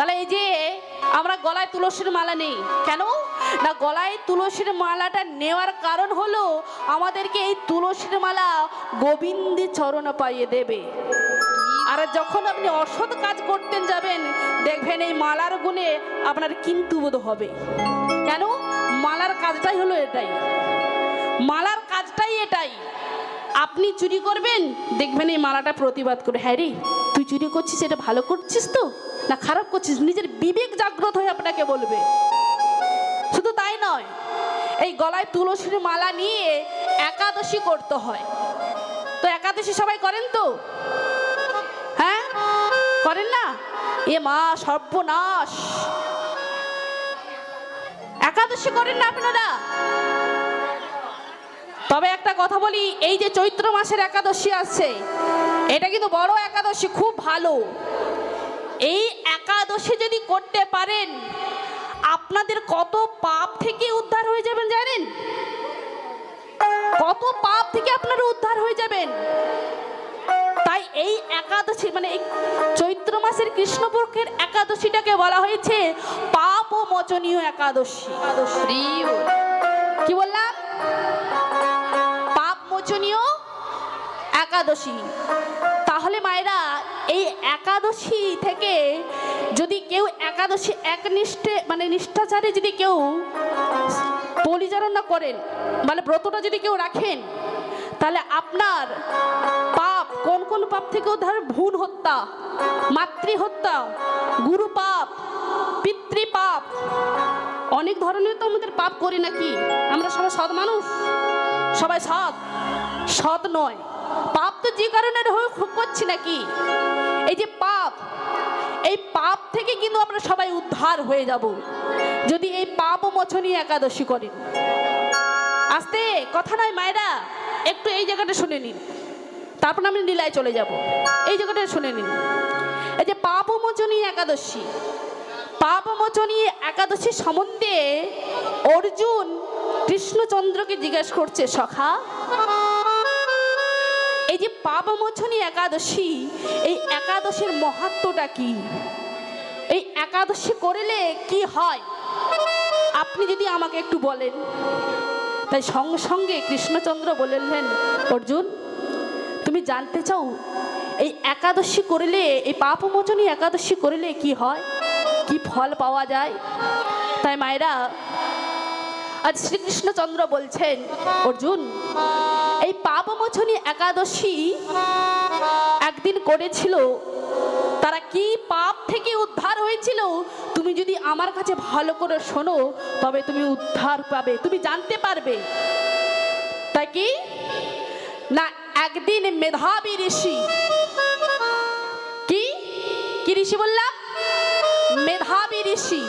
তাহলে এই যে আমরা গলায় তুলসীর মালা নেই কেন না, গলায় তুলসীর মালাটা নেওয়ার কারণ হলো আমাদেরকে এই তুলসীর মালা গোবিন্দের চরণ পাইয়ে দেবে। আর যখন আপনি অসৎ কাজ করতে যাবেন দেখবেন এই মালার গুণে আপনার কিন্তু বোধ হবে। কেন? মালার কাজটাই হলো এটাই, মালার কাজটাই এটাই। আপনি চুরি করবেন দেখবেন এই মালাটা প্রতিবাদ করে, হ্যাঁ রে তুই চুরি করছিস, এটা ভালো করছিস তো না খারাপ করছিস, নিজের বিবেক জাগ্রত হয়ে আপনাকে বলবে। শুধু তাই নয়, এই গলায় তুলসীর মালা নিয়ে একাদশী করতে হয়। তো একাদশী সবাই করেন তো? হ্যাঁ করেন না? এ মা সর্বনাশ, একাদশী করেন না আপনারা? তবে একটা কথা বলি, এই যে চৈত্র মাসের একাদশী আছে এটা কিন্তু বড় একাদশী, খুব ভালো। এই একাদশী যদি করতে পারেন আপনাদের কত পাপ থেকে উদ্ধার হয়ে যাবেন জানেন? কত পাপ থেকে আপনারা উদ্ধার হয়ে যাবেন। তাই এই একাদশী মানে এই চৈত্র মাসের কৃষ্ণপক্ষের একাদশীটাকে বলা হয়েছে পাপ মোচনীয় একাদশী। কি বললাম? পাপ মোচনীয় একাদশী। তাহলে মায়েরা এই একাদশী থেকে যদি কেউ একাদশী একনিষ্ঠে মানে নিষ্ঠাচারে যদি কেউ পরিচালনা করেন মানে ব্রতটা যদি কেউ রাখেন তাহলে আপনার পাপ কোন কোন পাপ থেকে উদ্ধার? ভ্রূণ হত্যা, মাতৃ হত্যা, গুরু পাপ, পিতৃ পাপ, অনেক ধরনের তো আমাদের পাপ করি নাকি? আমরা সবাই সৎ মানুষ, সবাই সৎ নয়। পাপ তো যে কারণে করছি নাকি, এই যে পাপ, এই পাপ থেকে কিন্তু আমরা সবাই উদ্ধার হয়ে যাব যদি এই পাপ মোচনী একাদশী করেন। আস্তে কথা নয় মায়েরা, একটু এই জায়গাটা শুনে নিন, তারপর আমি লীলায় চলে যাব। এই জায়গাটা শুনে নিন। এই যে পাপ মোচনী একাদশী, পাপ মোচনী একাদশী সম্বন্ধে অর্জুন কৃষ্ণচন্দ্রকে জিজ্ঞাসা করছে, সখা এই যে পাপ মোচনী একাদশী, এই একাদশীর মাহাত্ম্যটা কি? এই একাদশী করলে কি হয় আপনি যদি আমাকে একটু বলেন। তাই সঙ্গে সঙ্গে কৃষ্ণচন্দ্র বললেন, অর্জুন তুমি জানতে চাও এই একাদশী করলে, এই পাপ মোচনী একাদশী করলে কি হয়, কি ফল পাওয়া যায়? তাই মায়েরা আজ শ্রীকৃষ্ণচন্দ্র বলছেন, অর্জুন এই পাপ মোচনী একাদশী একদিন করেছিল, তারা কি পাপ থেকে উদ্ধার হয়েছিল তুমি যদি আমার কাছে ভালো করে শোনো তবে তুমি উদ্ধার পাবে, তুমি জানতে পারবে। তাই কি না, একদিন মেধাবী ঋষি, কি কি ঋষি বললাম? মেধাবী ঋষি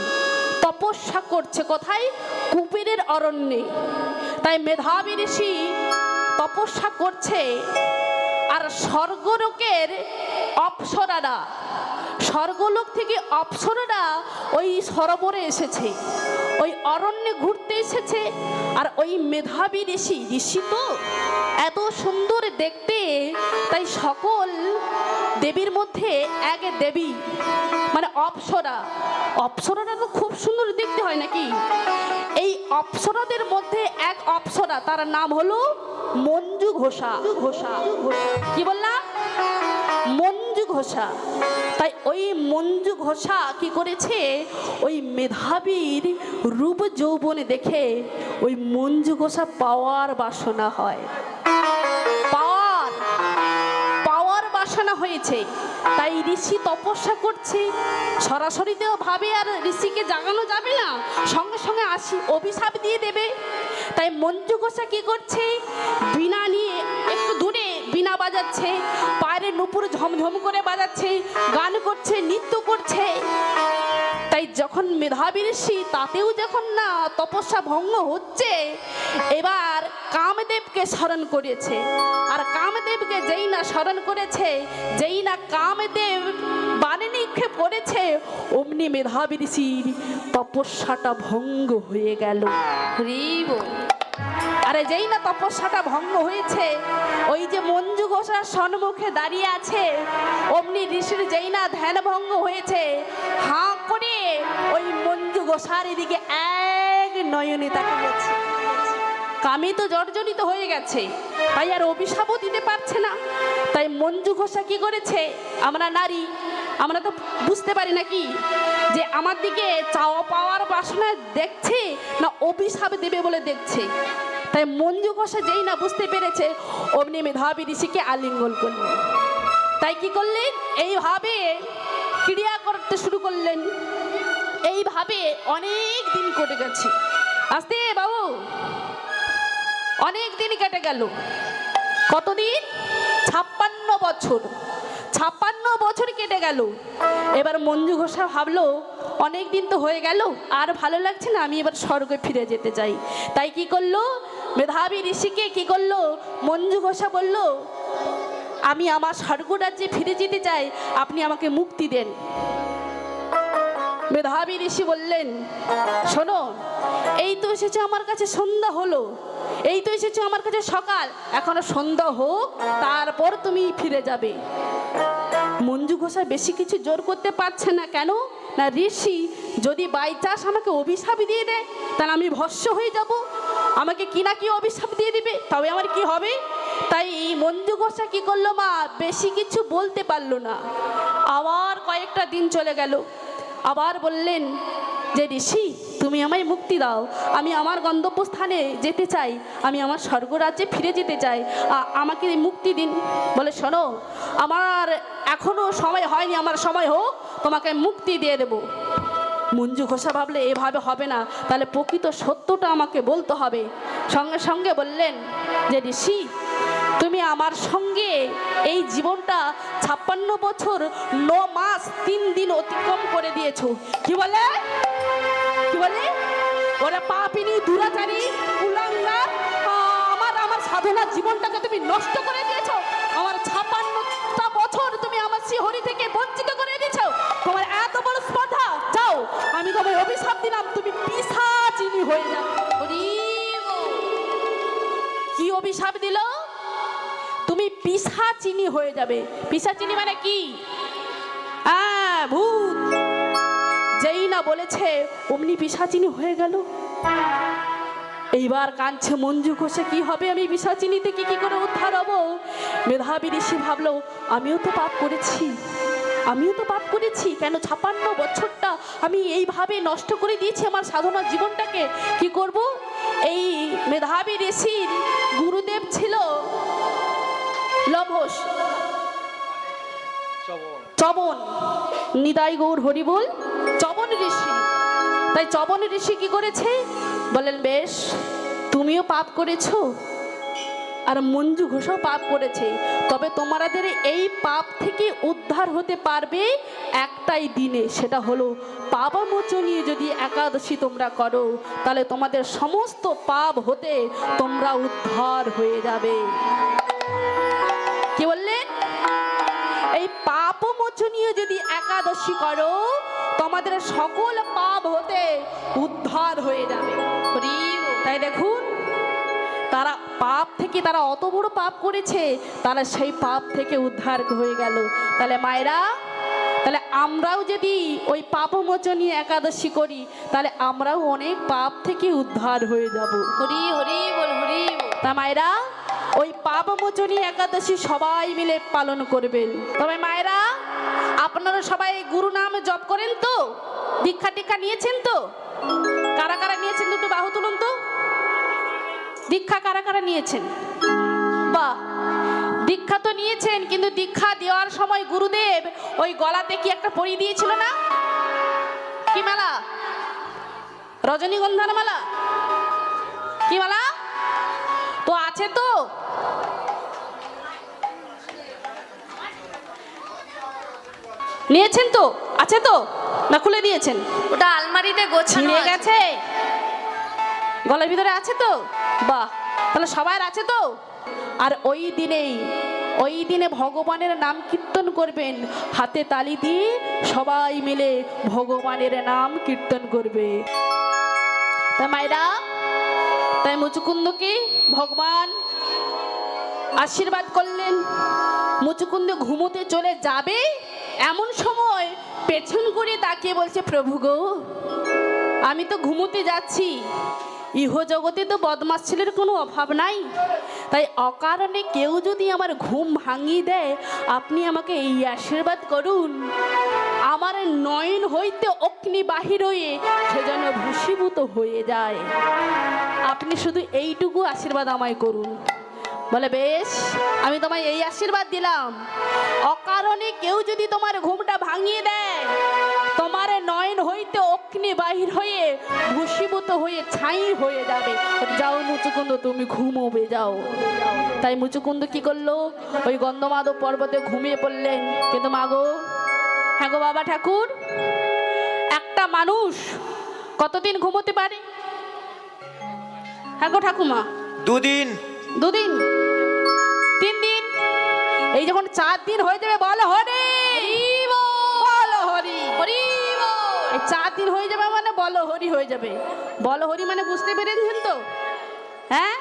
তপস্যা করছে কোথায়? কুবেরের অরণ্যে। তাই মেধাবী ঋষি তপস্যা করছে, আর স্বর্গলোকের অপ্সরারা, স্বর্গলোক থেকে অপ্সরারা ওই সরোবরে এসেছে, ওই অরণ্যে ঘুরতে এসেছে। আর ওই মেধাবী ঋষি তো এত সুন্দর দেখতে, তাই সকল দেবীর মধ্যে এক দেবী মানে অপ্সরা, অপ্সরাটা তো খুব সুন্দর দেখতে হয় নাকি? এই অপ্সরাদের মধ্যে এক অপ্সরা, তার নাম হলো মঞ্জু ঘোষা। কি বললাম? মঞ্জু ঘোষা। তাই ওই মঞ্জু ঘোষা কি করেছে, ওই মেধাবীর রূপ যৌবনে দেখে ওই মঞ্জু ঘোষা পাওয়ার বাসনা হয়, পাওয়ার বাসনা হয়েছে। তাই ঋষি তপস্যা করছে, সরাসরিতেও ভাবে আর ঋষিকে জাগানো যাবে না, সঙ্গে সঙ্গে অভিশাপ দিয়ে দেবে। তাই মঞ্জু ঘোষা কি করছে, বীণা নিয়ে একটু দূরে বীণা বাজাচ্ছে, পায়ের নুপুর ঝমঝম করে বাজাচ্ছে, গান করছে, নৃত্য করছে। তাই যখন মেধাবী ঋষি তাতেও যখন না তপস্যা ভঙ্গ হচ্ছে, এবার কামদেবকে স্মরণ করেছে। আর কামদেবকে যেই না স্মরণ করেছে, যেই না কামদেব বাণী নিক্ষেপ করেছে, অমনি মেধাবী ঋষির তপস্যাটা ভঙ্গ হয়ে গেল। আরে যেই না তপস্যাটা ভঙ্গ হয়েছে, ওই যে মঞ্জু ঘোষার সম্মুখে দাঁড়িয়ে আছে, অমনি ঋষির যেই না ধ্যান ভঙ্গ হয়েছে, হাঁ গোসার এদিকে এক নয়নে তাকিয়েছে। কামে তো জর্জরিত হয়ে গেছে, তাই আর অভিশাপও দিতে পারছে না। তাই মঞ্জু ঘোষা কি করেছে, আমরা নারী, আমরা তো বুঝতে পারি না কি যে আমার দিকে চাওয়া পাওয়ার বাসনা দেখছে না অভিশাপ দেবে বলে দেখছে। তাই মঞ্জু ঘোষা যেই না বুঝতে পেরেছে, অমনি মেধাবী ঋষিকে আলিঙ্গন করলেন। তাই কি করলেন, এইভাবে ক্রিয়া করতে শুরু করলেন। এইভাবে অনেক দিন কেটে গেছে। আস্তে বাবু, অনেক দিন কেটে গেল। কতদিন? 56 বছর। 56 বছর কেটে গেল। এবার মঞ্জু ঘোষা ভাবলো, অনেক দিন তো হয়ে গেল, আর ভালো লাগছে না, আমি এবার স্বর্গে ফিরে যেতে চাই। তাই কি করলো, মেধাবী ঋষিকে কি করলো, মঞ্জু ঘোষা বলল, আমি আমার স্বর্গ রাজ্যে ফিরে যেতে চাই, আপনি আমাকে মুক্তি দেন। মেধাবী ঋষি বললেন, শোনো, এই তো এসেছে আমার কাছে সন্ধ্যা হলো, এই তো এসেছে আমার কাছে সকাল, এখনো সন্ধ্যা হোক তারপর তুমি ফিরে যাবে। মঞ্জু ঘোষা বেশি কিছু জোর করতে পারছে না। কেন না, ঋষি যদি বাই চান্স আমাকে অভিশাপ দিয়ে দেয়, তাহলে আমি ভস্য হয়ে যাব। আমাকে কি না কি অভিশাপ দিয়ে দিবে, তবে আমার কি হবে। তাই মঞ্জু ঘোষা কি করলো, মা বেশি কিছু বলতে পারলো না। আবার কয়েকটা দিন চলে গেল। আবার বললেন যে ঋষি, তুমি আমায় মুক্তি দাও, আমি আমার গন্তব্যস্থানে যেতে চাই, আমি আমার স্বর্গরাজ্যে ফিরে যেতে চাই, আমাকে মুক্তি দিন। বলে, শোনো, আমার এখনো সময় হয়নি, আমার সময় হোক তোমাকে মুক্তি দিয়ে দেব। মঞ্জু ঘোষা ভাবলে এভাবে হবে না, তাহলে প্রকৃত সত্যটা আমাকে বলতে হবে। সঙ্গে সঙ্গে বললেন যে ঋষি, তুমি আমার সঙ্গে এই জীবনটা 56 বছর 9 মাস 3 দিন অতিক্রম করে দিয়েছো। কি বলে, কি বলে, ওরা পাপিনী, দুরাচারী, কুলাঙ্গার, আমার সাধনার জীবনটাকে তুমি নষ্ট করে দিয়েছো। আমার 56টা বছর তুমি আমার শ্রীহরি থেকে বঞ্চিত করে দিয়েছো। তোমার এত বড় স্পর্ধা, যাও, আমি তোমায় অভিশাপ দিলাম, তুমি পিশাচিনী হয়ে যাও। কি অভিশাপ দিল, তুমি পিশাচিনী হয়ে যাবে। পিশাচিনী মানে কি, ভূত। যেই না বলেছে অমনি পিশাচিনী হয়ে গেল। এইবার কাঁদছে মঞ্জু ঘোষা, কি হবে, আমি পিশাচিনী থেকে কি করে উদ্ধার হব। মেধাবী ঋষি ভাবলো, আমিও তো পাপ করেছি, আমিও তো পাপ করেছি। কেন 56 বছরটা আমি এইভাবে নষ্ট করে দিয়েছি আমার সাধনার জীবনটাকে, কি করব। এই মেধাবী ঋষির গুরুদেব ছিল লভস, চবন, নিতাই গৌর হরি বল, চবন ঋষি। তাই চবন ঋষি কি করেছে, বলেন, বেশ, তুমিও পাপ করেছো আর মঞ্জু ঘোষাও পাপ করেছে, তবে তোমাদের এই পাপ থেকে উদ্ধার হতে পারবে একটাই দিনে, সেটা হলো পাপমোচনী। যদি একাদশী তোমরা করো, তাহলে তোমাদের সমস্ত পাপ হতে তোমরা উদ্ধার হয়ে যাবে। কি বললেন, এই পাপমোচনী যদি একাদশী করো, তোমাদের সকল পাপ হতে উদ্ধার হয়ে যাবে। তাই দেখুন, তারা পাপ থেকে, তারা অত বড় পাপ করেছে, তারা সেই পাপ থেকে উদ্ধার হয়ে গেল। তাহলে মায়েরা, তাহলে আমরাও যদি ওই পাপমোচনী একাদশী করি, তাহলে আমরাও অনেক পাপ থেকে উদ্ধার হয়ে যাব। হরি হরি বল, হরি। তা মায়েরা, ওই পাপমোচনী একাদশী সবাই মিলে পালন করবেন। তবে মায়েরা, আপনারা সবাই গুরু নাম জপ করেন তো, দীক্ষা টিক্ষা নিয়েছেন তো? কারা কারা নিয়েছেন একটু বাহু তুলুন তো। দীক্ষা কারা কারা নিয়েছেন? বাহ, দীক্ষা তো নিয়েছেন, কিন্তু দীক্ষা দেওয়ার সময় গুরুদেব ওই গলাতে কি একটা পরিয়ে দিয়েছিল না? কি মালা? রজনীগন্ধার মালা? কি মালা তো আছে তো? নিয়েছেন তো? আছে তো না খুলে দিয়েছেন? ওটা আলমারিতে গোছানো গেছে, গলার ভিতরে আছে তো? বাহ, তাহলে সবার আছে তো? আর ওই দিনে ভগবানের নাম কীর্তন করবেন, হাতে তালি দিয়ে সবাই মিলে ভগবানের নাম কীর্তন করবে। তাই মায়েরা, তাই মুচুকুন্দকে ভগবান আশীর্বাদ করলেন। মুচুকুন্দ ঘুমোতে চলে যাবে, এমন সময় পেছন করে তাকিয়ে বলছে, প্রভু গো, আমি তো ঘুমোতে যাচ্ছি। ইহ জগতে তো বদমাস ছেলের কোনো অভাব নাই, তাই অকারণে কেউ যদি আমার ঘুম ভাঙিয়ে দেয়, আপনি আমাকে এই আশীর্বাদ করুন, আমার নয়ন হইতে অগ্নি বাহির হয়ে সে যেন ভূষীভূত হয়ে যায়। আপনি শুধু এইটুকু আশীর্বাদ আমায় করুন। বলে বেশ, আমি তোমায় এই আশীর্বাদ দিলাম, অকারণে কেউ যদি তোমার ঘুমটা ভাঙিয়ে দেয়, তোমার নয়ন হইতে অগ্নি বাহির হয়ে ভূষীভূত হয়ে ছাই হয়ে যাবে। যাও মুচুকুন্দ, তুমি ঘুমোবে, যাও। তাই মুচুকুন্দ কি করলো, ওই গন্ধমাদব পর্বতে ঘুমিয়ে পড়লেন। কিন্তু মাগো, হ্যাঁ গো বাবা ঠাকুর, একটা মানুষ কতদিন ঘুমোতে পারে? হ্যাঁ গো ঠাকুমা, 2 দিন, 2 দিন, 3 দিন, এই যখন 4 দিন হয়ে যাবে, বলো হরি বলো হরি হরি। এই 4 দিন হয়ে যাবে মানে বলো হরি হয়ে যাবে। বলো হরি মানে বুঝতে পেরেছেন তো? হ্যাঁ,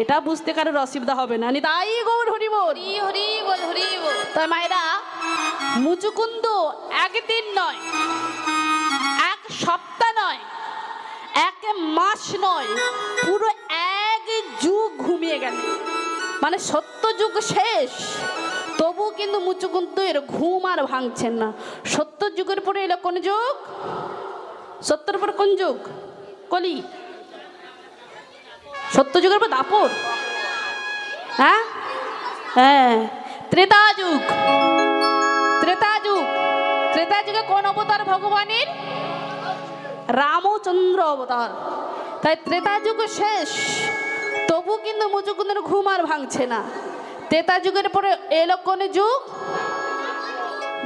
এটা বুঝতে কারোর অসুবিধা হবে না। তাই গৌর হরি বল, হরি বল হরি বল। তাই মায়েরা, মুচুকুন্দ 1 দিন নয়, 1 সপ্তাহ নয়, 1 মাস নয়, পুরো 1 যুগ ঘুমিয়ে গেল। মানে 70 যুগ শেষ, তবু কিন্তু মুচুকুন্দ এর ঘুম আর ভাঙছেন না। 70 যুগের পরে এলো কোন যুগ? 70 পর কোন যুগ? কলি। 70 যুগের পর দাপর। হ্যাঁ হ্যাঁ, ত্রেতা যুগ। ত্রেতা যুগ, ত্রেতা যুগে কোন অবতার ভগবানের? রামচন্দ্র অবতার। তাই ত্রেতা যুগ শেষ, তবু কিন্তু মুচুকুন্দের ঘুম আর ভাঙছে না। ত্রেতা যুগের পরে এলো কোন যুগ?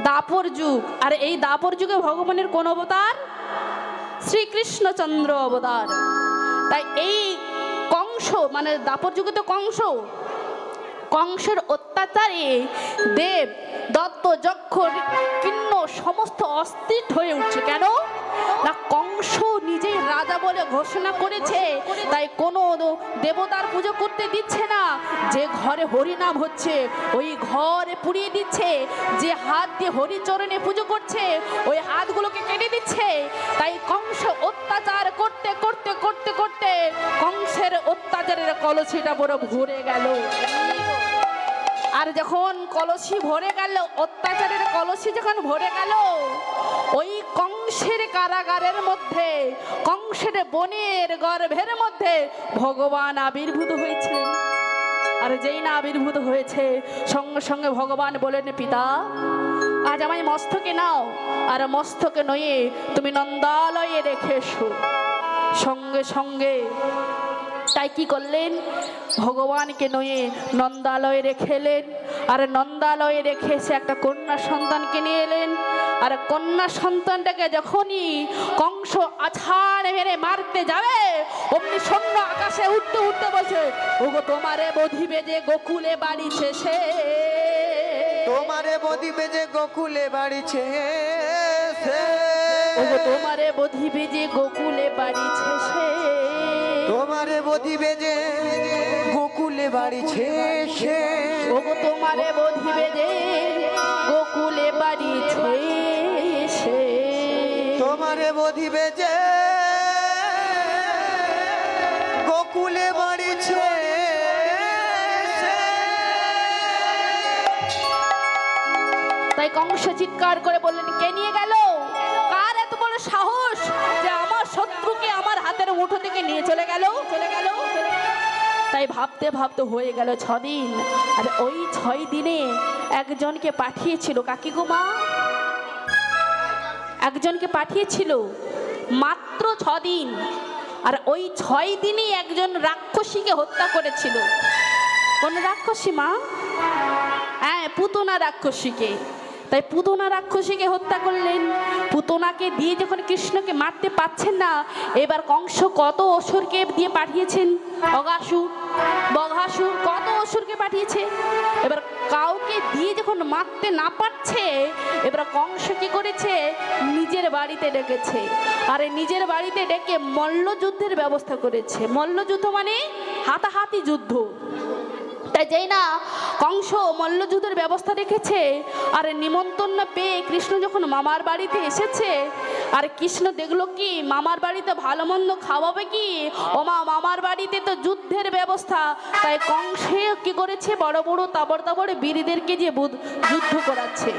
দাপর যুগ। আর এই দাপর যুগে ভগবানের কোন অবতার? শ্রীকৃষ্ণচন্দ্র অবতার। তাই এই কংস, মানে দাপর যুগে তো কংস, কংসের অত্যাচারে দেব, দত্ত, যক্ষ, কিন্ন সমস্ত অস্থির হয়ে উঠছে। কেন না, কংস নিজেই রাজা বলে ঘোষণা করেছে, তাই কোনো দেবতার পুজো করতে দিচ্ছে না। যে ঘরে হরিনাম হচ্ছে ওই ঘরে পুড়িয়ে দিচ্ছে, যে হাত দিয়ে হরিচরণে পুজো করছে ওই হাতগুলোকে কেটে দিচ্ছে। তাই কংস অত্যাচার করতে করতে করতে করতে কংসের অত্যাচারের কলসিটা বড় ভরে গেল। আর যখন কলসি ভরে গেল, অত্যাচারের কলসি যখন ভরে গেল, ওই কংসের কারাগারের মধ্যে, কংসের বনের গর্ভের মধ্যে ভগবান আবির্ভূত হয়েছিলেন। আর যেই না আবির্ভূত হয়েছে, সঙ্গে সঙ্গে ভগবান বলেন, পিতা আজ আমায় মস্তকে নাও, আর মস্তকে নয়ে তুমি নন্দালয়ে রেখে এসো। সঙ্গে সঙ্গে তাই কি করলেন, ভগবানকে নয়ে নন্দালয়ে রেখে এলেন। আর নন্দালয়ে রেখে এসে একটা কন্যা সন্তানকে নিয়ে এলেন। আর কন্যা সন্তানটাকে যখনই কংস আছাড় মেরে মারতে যাবে, অমনি শূন্য আকাশে উঠতে উঠতে বসে, ওগো তোমারে বধিবে যে গোকুলে বাড়ি শেষে, তোমারে বদিবে যে গোকুলে বাড়িছে, ওগো তোমারে বধিবে যে গোকুলে বাড়ি শেষে, তোমারে বদিবে যে গোকুলে বাড়িছে, ওগো তোমারে বধিবে যে গোকুলে বাড়ি শেষে, তোমারে বদিবে যে গোকুলে বাড়িছে। তাই কংস চিৎকার করে বললেন, কে নিয়ে গেল? কার এত বড় সাহস যে আমার শত্রুকে আমার হাতের মুঠো থেকে নিয়ে চলে গেল? তাই ভাবতে ভাবতে হয়ে গেল 6 দিন। আর ওই 6 দিনে একজনকে পাঠিয়েছিল, কাকি গো মা, একজনকে পাঠিয়েছিল মাত্র 6 দিন। আর ওই 6 দিনই একজন রাক্ষসীকে হত্যা করেছিল। কোন রাক্ষসী মা? হ্যাঁ, পুতনা রাক্ষসীকে। তাই পুতনা রাক্ষসীকে হত্যা করলেন। পুতনাকে দিয়ে যখন কৃষ্ণকে মারতে পারছেন না, এবার কংস কত অসুরকে দিয়ে পাঠিয়েছেন, অগাসুর, বঘাসুর, কত অসুরকে পাঠিয়েছে। এবার কাউকে দিয়ে যখন মারতে না পারছে, এবার কংস কি করেছে, নিজের বাড়িতে ডেকেছে। আর নিজের বাড়িতে ডেকে মল্লযুদ্ধের ব্যবস্থা করেছে। মল্লযুদ্ধ মানে হাতাহাতি যুদ্ধ। তাই যেই না কংস মল্লযুদ্ধের ব্যবস্থা রেখেছে, আর নিমন্ত্রণ পেয়ে কৃষ্ণ যখন মামার বাড়িতে এসেছে, আর কৃষ্ণ দেখলো কি মামার বাড়িতে ভালো মন্দ খাওয়াবে কি, ও মা মামার বাড়িতে তো যুদ্ধের ব্যবস্থা, তাই কংসে কি করেছে বড় বড় তাবড় তাবড় বীরদেরকে যে যুদ্ধ করাচ্ছে,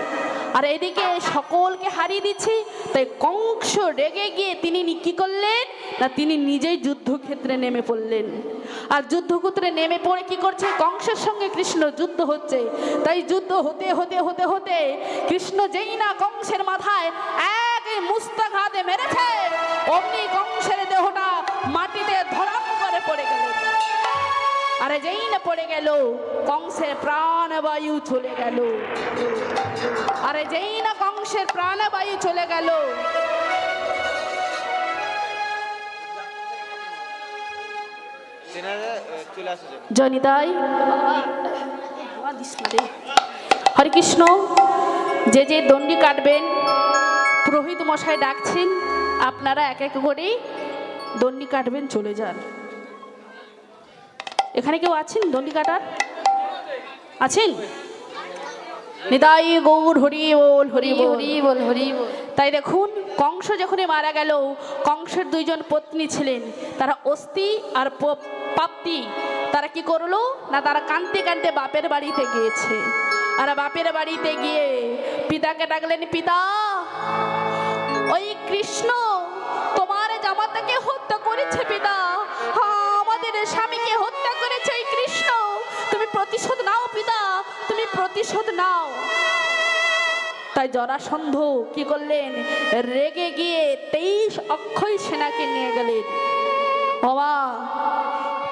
আর এদিকে সকলকে হারিয়ে দিচ্ছে। তাই কংস রেগে গিয়ে তিনি কি করলেন না, তিনি নিজেই যুদ্ধক্ষেত্রে নেমে পড়লেন। আর যুদ্ধক্ষেত্রে নেমে পড়ে কি করছে, কংসের সঙ্গে কৃষ্ণ যুদ্ধ হচ্ছে। তাই যুদ্ধ হতে হতে হতে হতে কৃষ্ণ যেই না কংসের মাথায় এক মুস্তাঘাতে মেরেছে, অমনি কংসের দেহটা মাটিতে ধরাম করে পড়ে গেল। আরে যেই না পড়ে গেল, কংসের প্রাণবায়ু চলে গেল। আরে যেই না কংসের প্রাণবায়ু চলে গেল, জনিদাই হরে কৃষ্ণ, যে যে দণ্ডি কাটবেন পুরোহিত মশাই ডাকছেন, আপনারা এক এক করে দণ্ডি কাটবেন, চলে যান। এখানে কেউ আছেন দণ্ডি কাটার? আছেন? নিতাই গৌর হরি বল, হরি হরি বল, হরি বল। তাই দেখুন, কংস যখনই মারা গেল, কংসের দুইজন পত্নী ছিলেন, তারা অস্তি আর প্রাপ্তি, তারা কি করলো না, তারা কাঁদতে কাঁদতে বাপের বাড়িতে গিয়েছে। আর বাপের বাড়িতে গিয়ে পিতাকে ডাকলেন, পিতা ওই কৃষ্ণ তোমার জামাতাকে হত্যা করেছে পিতা, আমাদের স্বামীকে হত্যা করেছে ওই কৃষ্ণ, তুমি প্রতিশোধ নাও পিতা, তুমি প্রতিশোধ নাও। তাই জরাসন্ধ কি করলেন, রেগে গিয়ে 23 অক্ষয় সেনাকে নিয়ে গেলেন। বাবা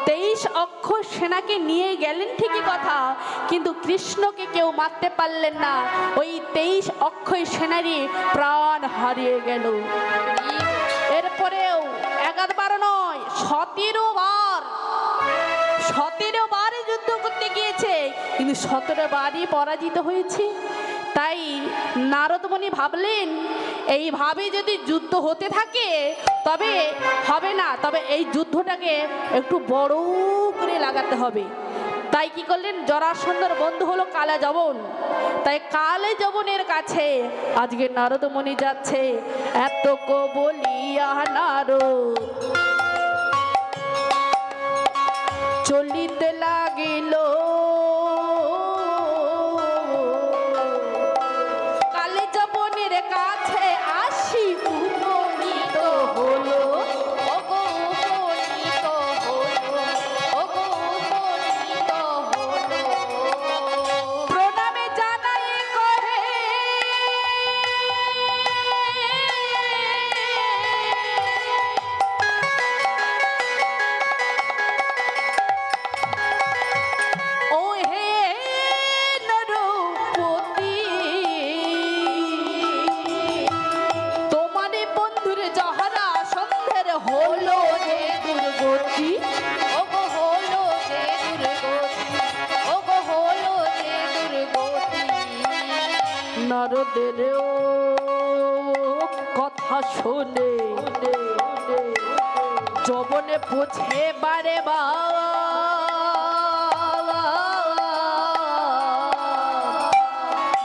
23 অক্ষয় সেনাকে নিয়ে গেলেন ঠিকই কথা, কিন্তু কৃষ্ণকে কেউ মারতে পারলেন না। ওই 23 অক্ষয় সেনারই প্রাণ হারিয়ে গেল। এরপরেও একবার নয়, 17 বার যুদ্ধ করতে গিয়েছে, কিন্তু 17 বারই পরাজিত হয়েছে। তাই নারদমুনি ভাবলেন, এইভাবে যদি যুদ্ধ হতে থাকে তবে হবে না, তবে এই যুদ্ধটাকে একটু বড় করে লাগাতে হবে। তাই কি করলেন, জরাসন্ধর বন্ধু হলো কালা যবন, তাই কালে যবনের কাছে আজকে নারদমুনি যাচ্ছে। এত কো বলিয়া নারদ চলিতে লাগিল, কালে যবনের কাছে আসি উপনীত হলো, ওগো উপনীত হলো, ওগো উপনীত হলো। প্রণামে জানাই কহে ও হে নরপতি, তোমারে বন্ধুর যাহারা সন্ধ্যের হলো যে দুর্গতি, ওগো হলো যে দুর্গতি, ওগো হলো যে দুর্গতি। নারদের কথা শোনে যবনে পৌঁছে বারে বা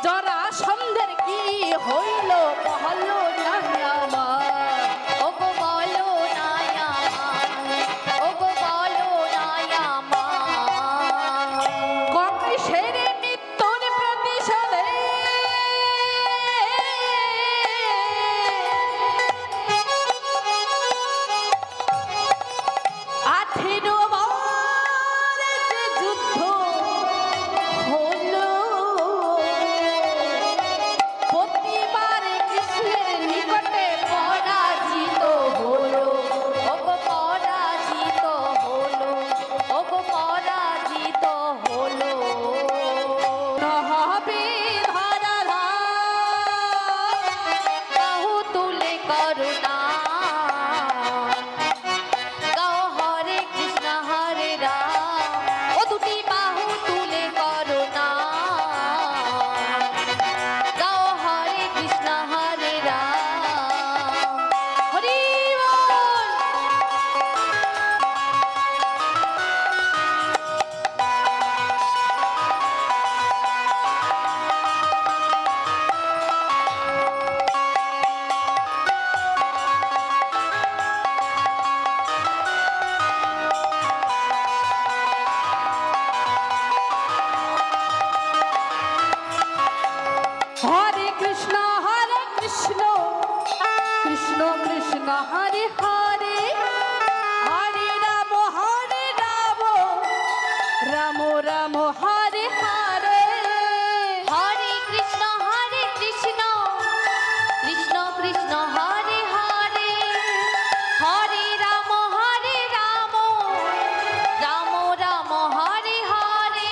জরাসন্ধের কি হইল বলো না আমার, ওগো বলো না আমার, ওগো বলো না আমার। কংসের মৃত্যুর প্রতিশোধে আঠেরো বার যে যুদ্ধ হলো, প্রতিবার কৃষ্ণের নিকটে পরাজিত হলো, ওগো পরাজিত হলো, ওগো পরাজিত হলো। নহবে ধরাধর বাহু তুলে করুণা, গাও হরে কৃষ্ণ হরে রাম, ও দুটি বাহু তুলে করুণা, গাও হরে কৃষ্ণ হরে রাম, হরি বল। কৃষ্ণ কৃষ্ণ হরে হরে হরে রাম রাম রাম হরে হরে হরে কৃষ্ণ কৃষ্ণ কৃষ্ণ হরে হরে হরে রাম রাম রাম হরে হরে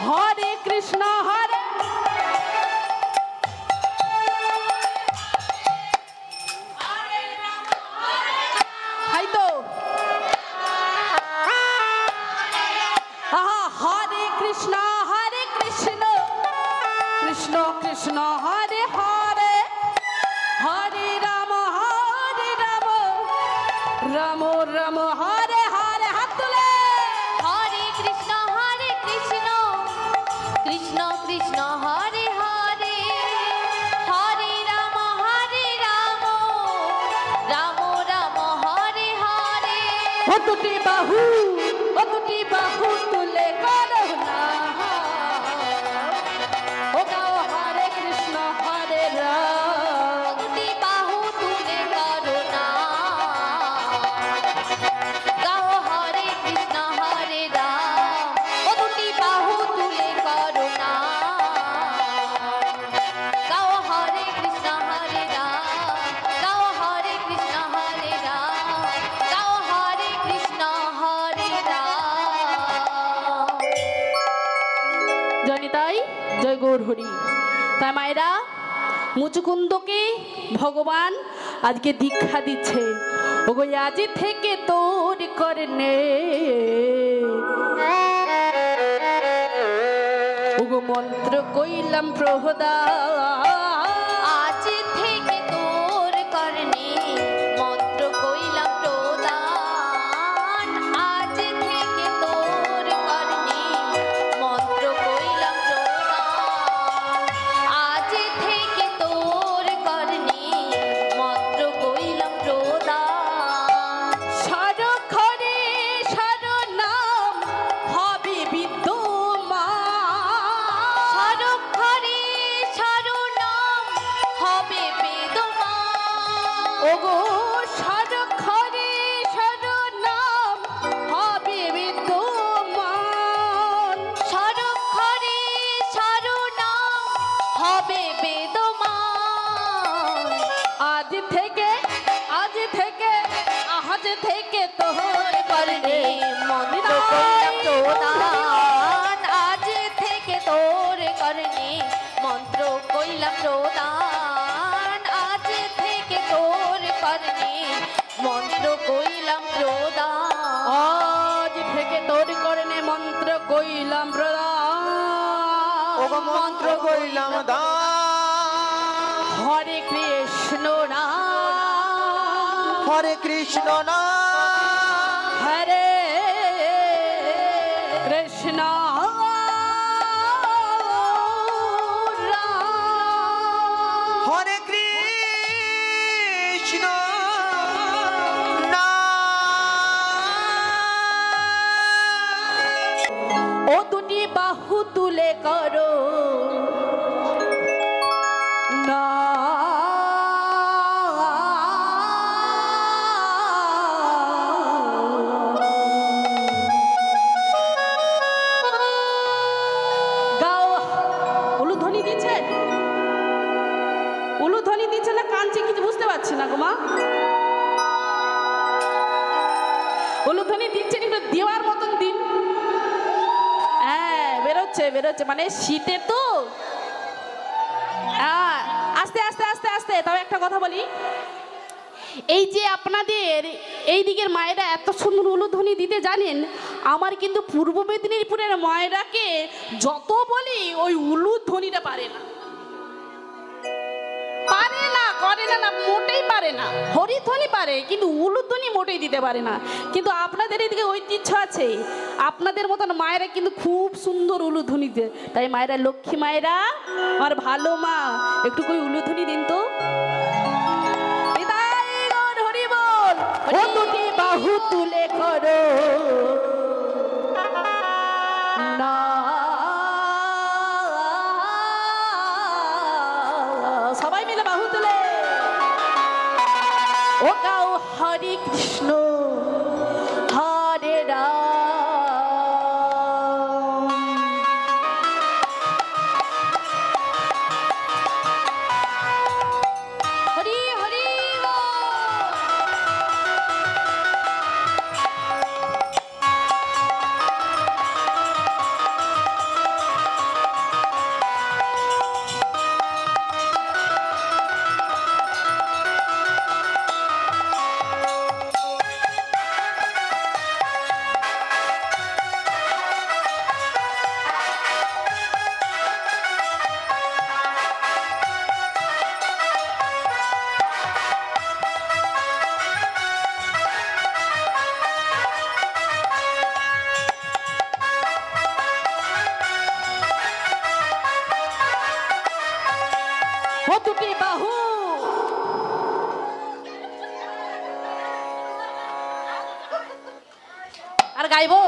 হরে কৃষ্ণ হরে হাই তো হরে কৃষ্ণ কৃষ্ণ কৃষ্ণ হরে হরে হরে রাম রাম রাম হরে হরে হাত তুলে হরে কৃষ্ণ কৃষ্ণ কৃষ্ণ হরে হরে হরে রাম রাম রাম হরে হরে ও দুটি বাহু তুলে করো না ও গাও হরে কৃষ্ণ হরে রাম দুটি বাহু তুলে করুণা গাও হরে কৃষ্ণ হরে রাম ও দুটি বাহু তুলে করুণা গাও হরে কৃষ্ণ হরে রাম গাও হরে কৃষ্ণ হরে রাম গাও হরে কৃষ্ণ হরে রাম জনিতাই জয় গৌর হরি। তাই মায়েরা মুচুকুন্দকে ভগবান আজকে দীক্ষা দিচ্ছে ওগো আজ থেকে তোর করনে ওগো মন্ত্র কইলাম প্রহদান আজ থেকে তোর করণে মন্ত্র কইলাম প্রদান আজ থেকে তোর করণে মন্ত্র কইলাম প্রদান আজ থেকে তোর করণে মন্ত্র কইলাম প্রদান সারক্ষরে সার নাম হবে বিদ্যমান সারক্ষরে সারনাম হবে বেদমান ওগো সারক্ষরে সার নাম হবে বিদ্যমান সারক্ষরে সারনাম হবে বেদমান আজ থেকে তোর করণে মন্ত্র কইলাম প্রদান আজ থেকে তোর করণে মন্ত্র কইলাম প্রদান আজ থেকে তোর করণে মন্ত্র কইলাম প্রদান আজ থেকে তোর করণে মন্ত্র কইলাম প্রদান ওগো মন্ত্র কইলাম দান হরে কৃষ্ণ রাম হরে কৃষ্ণ না হরে কৃষ্ণ রাম হরে কৃষ্ণ না ও দুটি বাহু তুলে করো না গাও উলুধ্বনি দিচ্ছে না কাঞ্চি কিছু বুঝতে পারছি না গো মা উলুধ্বনি দিচ্ছেন একটু দেওয়ার মতন দিন হ্যাঁ বেরোচ্ছে মানে শীতে তো আস্তে আস্তে আস্তে আস্তে তবে একটা কথা বলি এই যে আপনাদের এই দিকের মায়েরা এত সুন্দর উলুধ্বনি দিতে জানেন আমার কিন্তু পূর্ব মেদিনীপুরের মায়েরাকে যত বলি ওই উলুধ্বনিটা পারে না মোটেই পারে না হরিধ্বনি পারে কিন্তু উলুধ্বনি মোটেই দিতে পারে না কিন্তু আপনাদের এদিকে ঐতিহ্য আছে আপনাদের মতন মায়েরা কিন্তু খুব সুন্দর উলুধ্বনি দেয় তাই মায়েরা লক্ষ্মী মায়েরা আমার ভালো মা একটু কই উলুধ্বনি দিন তো নিতাই গৌর হরি বল ও দুটি বাহু তুলে করো না সবাই মিলে বাহু তুলে ও গাও হরে কৃষ্ণ হরে রাম। হরি হরি বল। ও দুটি বাহু আর গাইবো?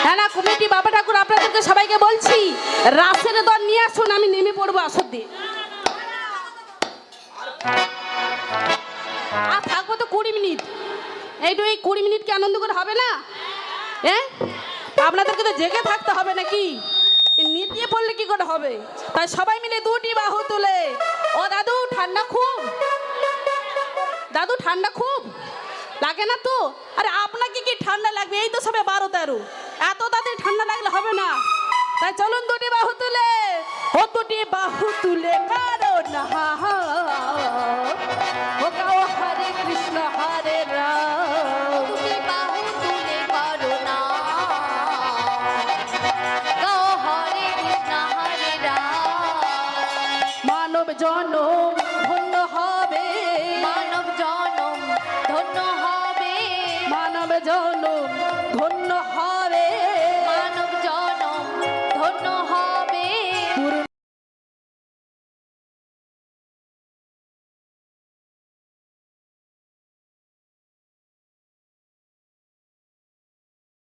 হ্যাঁ না কমিটি বাবা ঠাকুর আপনাদেরকে সবাইকে বলছি রাসের দল নিয়ে আসুন, আমি নেমে পড়বো আসর দিয়ে। আর থাকবো তো 20 মিনিট, এইটু এই 20 মিনিট কি আনন্দ করে হবে না? হ্যাঁ আপনাদেরকে তো জেগে থাকতে হবে নাকি? নিতিয়ে পড়লে কি করে হবে? তাই সবাই মিলে দুটি বাহু তুলে, ও দাদু ঠান্ডা খুব, দাদু ঠান্ডা খুব লাগে না তো? আরে আপনাকে কি ঠান্ডা লাগবে? এই তো সবে 12-13, এত তাদের ঠান্ডা লাগলে হবে না। তাই চলুন দুটি বাহু তুলে, ও দুটি বাহু তুলে কারো না ও গাও হরে কৃষ্ণ হরে রাম। দুটি বাহু তুলে করো না, গাও হরে কৃষ্ণ হরে রাম। মানব জনম ধন্য হবে, মানব জনম ধন্য হবে, মানব জনম ধন্য হবে।